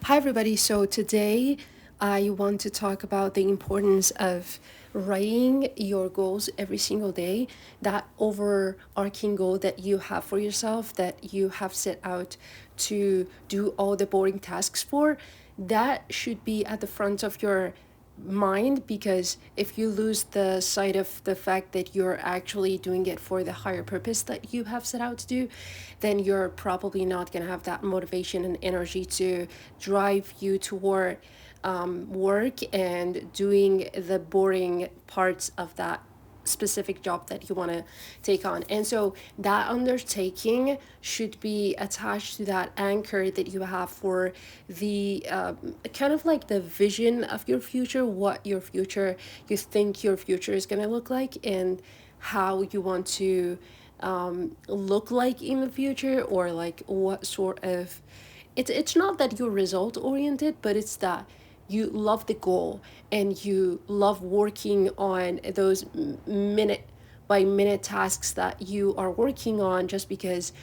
Hi, everybody. So, today I want to talk about the importance of writing your goals every single day, that overarching goal that you have for yourself, that you have set out to do all the boring tasks for. That should be at the front of your mind, because if you lose the sight of the fact that you're actually doing it for the higher purpose that you have set out to do, then you're probably not going to have that motivation and energy to drive you toward work and doing the boring parts of that specific job that you want to take on. And so that undertaking should be attached to that anchor that you have for the kind of like the vision of your future, what your future, you think your future is going to look like, and how you want to look like in the future, or like what sort of, it's not that you're result oriented, but it's that you love the goal and you love working on those minute by minute tasks that you are working on, just because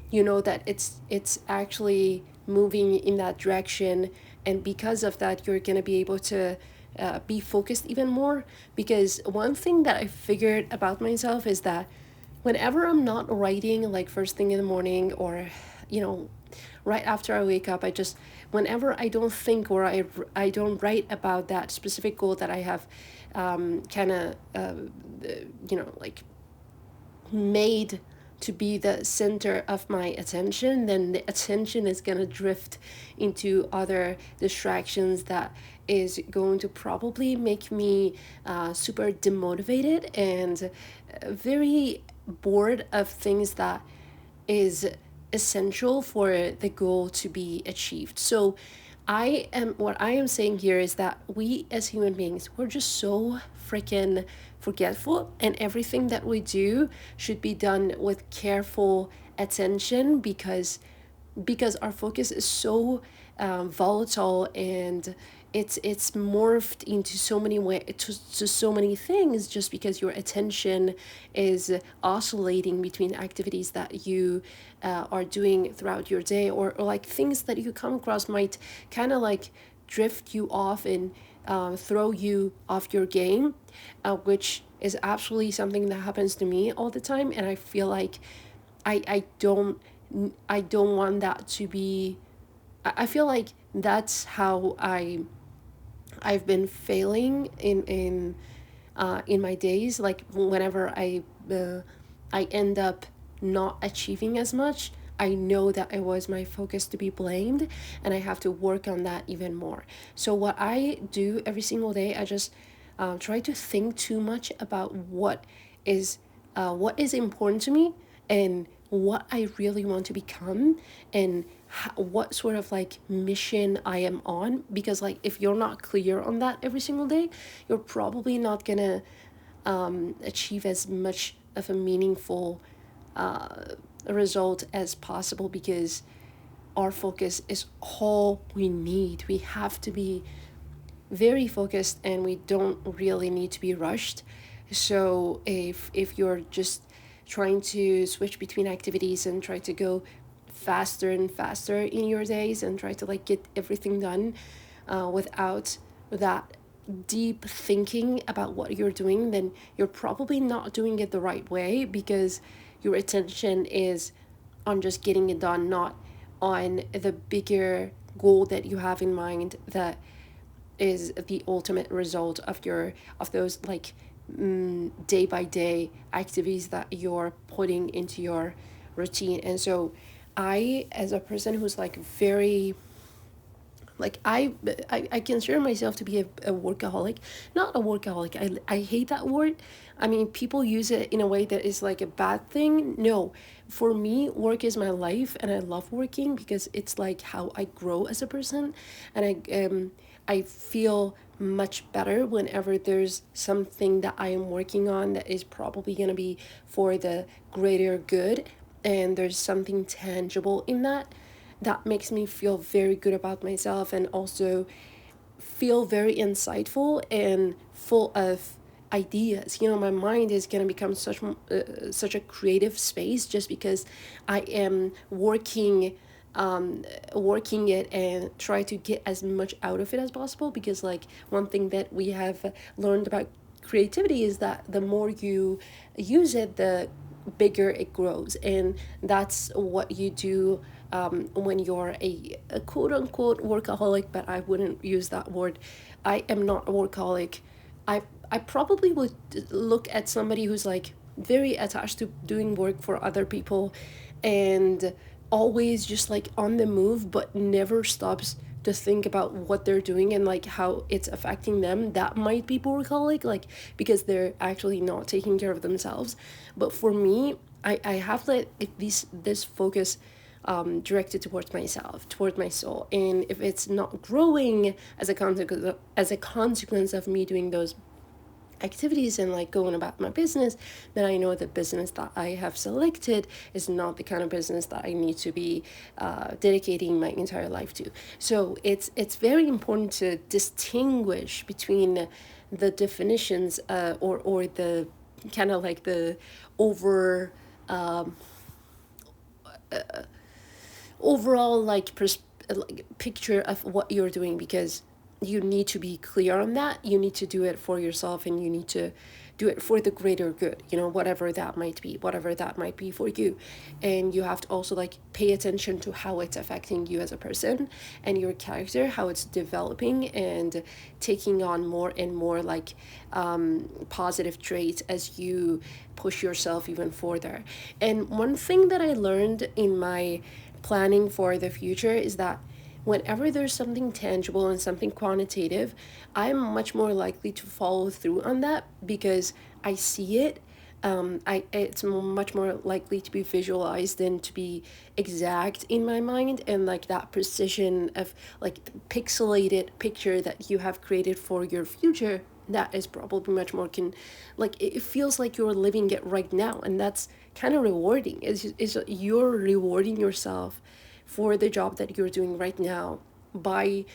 you know that it's actually moving in that direction. And because of that, you're going to be able to be focused even more. Because one thing that I figured about myself is that whenever I'm not writing, like first thing in the morning, or you know right after I wake up, I just, whenever I don't think, or I don't write about that specific goal that I have kind of like made to be the center of my attention, then the attention is going to drift into other distractions that is going to probably make me super demotivated and very bored of things that is essential for the goal to be achieved. So what I am saying here is that we as human beings, we're just so freaking forgetful, and everything that we do should be done with careful attention, because our focus is so volatile, and it's morphed into so many way to so many things, just because your attention is oscillating between activities that you are doing throughout your day, or like things that you come across might kind of like drift you off and throw you off your game, which is absolutely something that happens to me all the time. And I feel like I don't want that to be. I feel like that's how I've been failing in my days. Like whenever I end up not achieving as much, I know that it was my focus to be blamed, and I have to work on that even more. So what I do every single day, I just try to think too much about what is important to me, and what I really want to become, and what sort of like mission I am on. Because like if you're not clear on that every single day, you're probably not gonna achieve as much of a meaningful result as possible, because our focus is all we need. We have to be very focused, and we don't really need to be rushed. So if you're just trying to switch between activities and try to go faster and faster in your days, and try to like get everything done without that deep thinking about what you're doing, then you're probably not doing it the right way, because your attention is on just getting it done, not on the bigger goal that you have in mind, that is the ultimate result of those like day by day activities that you're putting into your routine. And so I, as a person who's like very, like I consider myself to be a workaholic. Not a workaholic, I hate that word. I mean, people use it in a way that is like a bad thing. No, for me, work is my life, and I love working because it's like how I grow as a person. And I feel much better whenever there's something that I am working on that is probably going to be for the greater good, and there's something tangible in that. That makes me feel very good about myself, and also feel very insightful and full of ideas. My mind is going to become such a creative space, just because I am working working it and try to get as much out of it as possible, because like one thing that we have learned about creativity is that the more you use it, the bigger it grows. And that's what you do when you're a quote unquote workaholic, but I wouldn't use that word. I am not a workaholic. I probably would look at somebody who's like very attached to doing work for other people and always just like on the move, but never stops to think about what they're doing and like how it's affecting them. That might be workaholic, like because they're actually not taking care of themselves. But for me, I have like this focus directed towards myself, towards my soul. And if it's not growing as a consequence of me doing those activities and like going about my business, then I know the business that I have selected is not the kind of business that I need to be dedicating my entire life to. So it's very important to distinguish between the definitions or the kind of like the over overall like picture of what you're doing, because you need to be clear on that. You need to do it for yourself, and you need to do it for the greater good, whatever that might be, for you. And you have to also like pay attention to how it's affecting you as a person and your character, how it's developing and taking on more and more like positive traits as you push yourself even further. And one thing that I learned in my planning for the future is that whenever there's something tangible and something quantitative, I'm much more likely to follow through on that because I see it. It's much more likely to be visualized than to be exact in my mind, and like that precision of like the pixelated picture that you have created for your future, that is probably much more like it feels like you're living it right now, and that's kind of rewarding. Is you're rewarding yourself for the job that you're doing right now by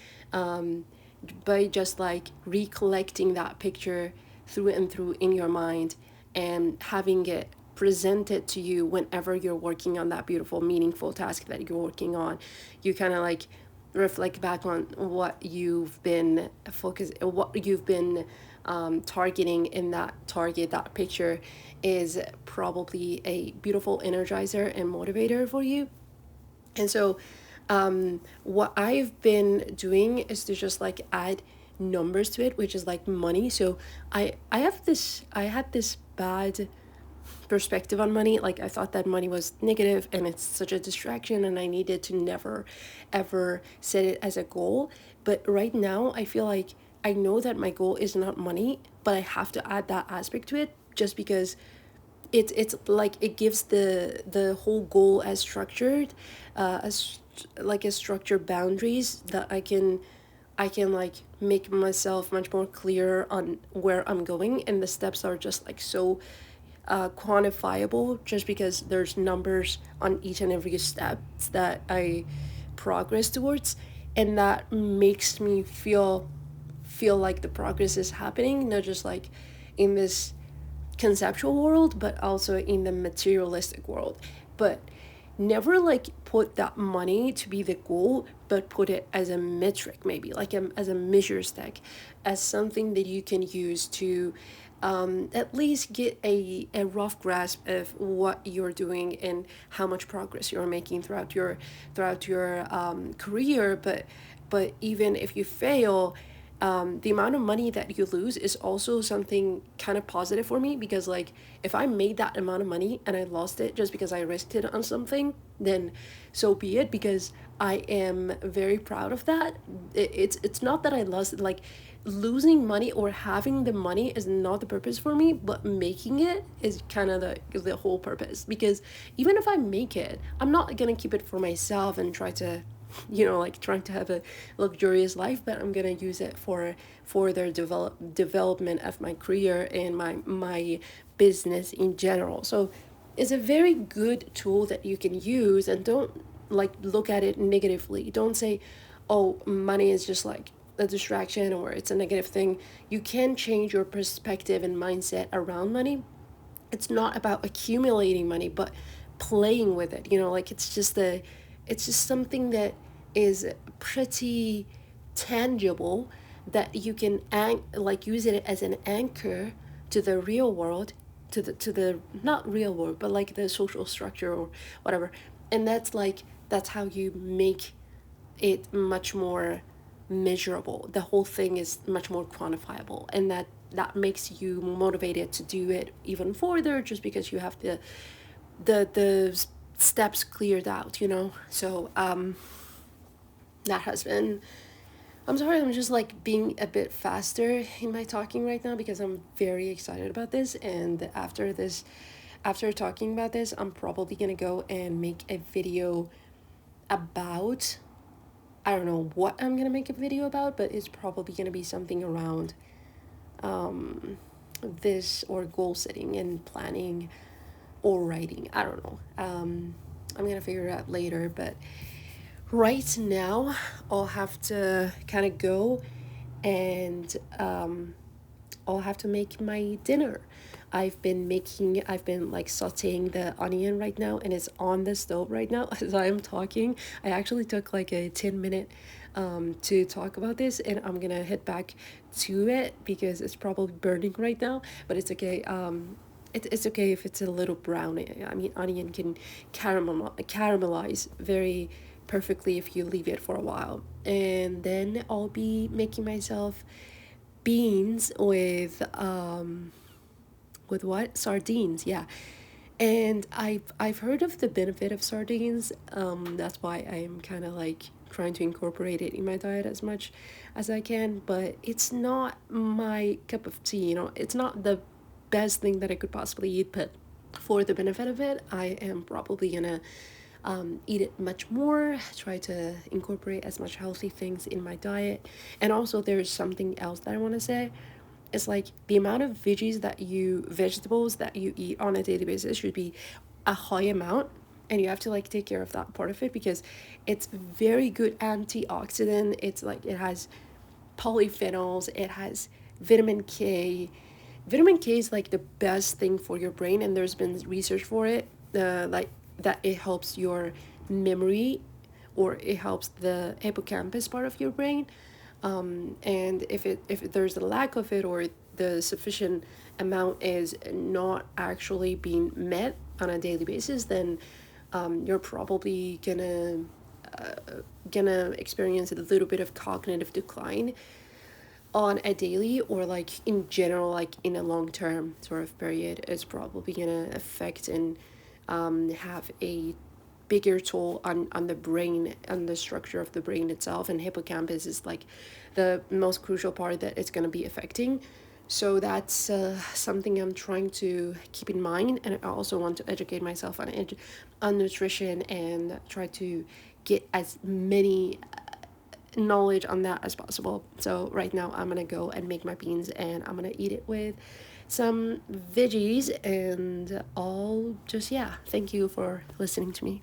just like recollecting that picture through and through in your mind and having it presented to you whenever you're working on that beautiful meaningful task that you're working on. You kind of like reflect back on what you've been targeting in that picture is probably a beautiful energizer and motivator for you. And so what I've been doing is to just like add numbers to it, which is like money. So I had this bad perspective on money. Like I thought that money was negative and it's such a distraction, and I needed to never ever set it as a goal. But right now I feel like I know that my goal is not money, but I have to add that aspect to it just because it's like it gives the whole goal as structured, as like a structured boundaries that I can like make myself much more clear on where I'm going, and the steps are just like so quantifiable just because there's numbers on each and every step that I progress towards, and that makes me feel like the progress is happening, not just like in this conceptual world, but also in the materialistic world. But never like put that money to be the goal, but put it as a metric, maybe like as a measure stick, as something that you can use to at least get a rough grasp of what you're doing and how much progress you're making throughout your career. But even if you fail, the amount of money that you lose is also something kind of positive for me, because like if I made that amount of money and I lost it just because I risked it on something, then so be it, because I am very proud of that. It's not that I lost it, like losing money or having the money is not the purpose for me, but making it is kind of the whole purpose. Because even if I make it, I'm not gonna keep it for myself and try to like trying to have a luxurious life, but I'm gonna use it for their development of my career and my business in general. So it's a very good tool that you can use, and don't like look at it negatively. Don't say, oh, money is just like a distraction or it's a negative thing. You can change your perspective and mindset around money. It's not about accumulating money, but playing with it. Like it's just it's just something that is pretty tangible, that you can like use it as an anchor to the real world, to the not real world, but like the social structure or whatever. And that's like, that's how you make it much more measurable. The whole thing is much more quantifiable, and that makes you motivated to do it even further, just because you have the steps cleared out, you know. So that has been, I'm sorry, I'm just like being a bit faster in my talking right now because I'm very excited about this. And after this, after talking about this, I'm probably gonna go and make a video about, I don't know what I'm gonna make a video about, but it's probably gonna be something around this, or goal setting and planning or writing. I don't know. I'm gonna figure it out later, but right now I'll have to kind of go, and I'll have to make my dinner. I've been like sauteing the onion right now, and it's on the stove right now as I'm talking. I actually took like a 10-minute to talk about this, and I'm gonna head back to it because it's probably burning right now, but it's okay. It's okay if it's a little brown. I mean, onion can caramelize very perfectly if you leave it for a while. And then I'll be making myself beans with what? Sardines, yeah. And I've heard of the benefit of sardines. That's why I am kind of like trying to incorporate it in my diet as much as I can. But it's not my cup of tea. You know, it's not the best thing that I could possibly eat. But for the benefit of it, I am probably gonna eat it much more, try to incorporate as much healthy things in my diet. And also, there's something else that I want to say. It's like the amount of vegetables that you eat on a daily basis should be a high amount, and you have to like take care of that part of it because it's very good antioxidant. It's like, it has polyphenols, it has vitamin K. Vitamin K is like the best thing for your brain, and there's been research for it, like that it helps your memory, or it helps the hippocampus part of your brain. And if there's a lack of it, or the sufficient amount is not actually being met on a daily basis, then you're probably gonna experience a little bit of cognitive decline on a daily, or like in general, like in a long term sort of period. It's probably gonna affect and have a bigger toll on the brain, on the structure of the brain itself. And hippocampus is like the most crucial part that it's going to be affecting. So that's something I'm trying to keep in mind. And I also want to educate myself on nutrition, and try to get as many knowledge on that as possible. So right now I'm gonna go and make my beans, and I'm gonna eat it with some veggies, and I'll just, yeah, thank you for listening to me.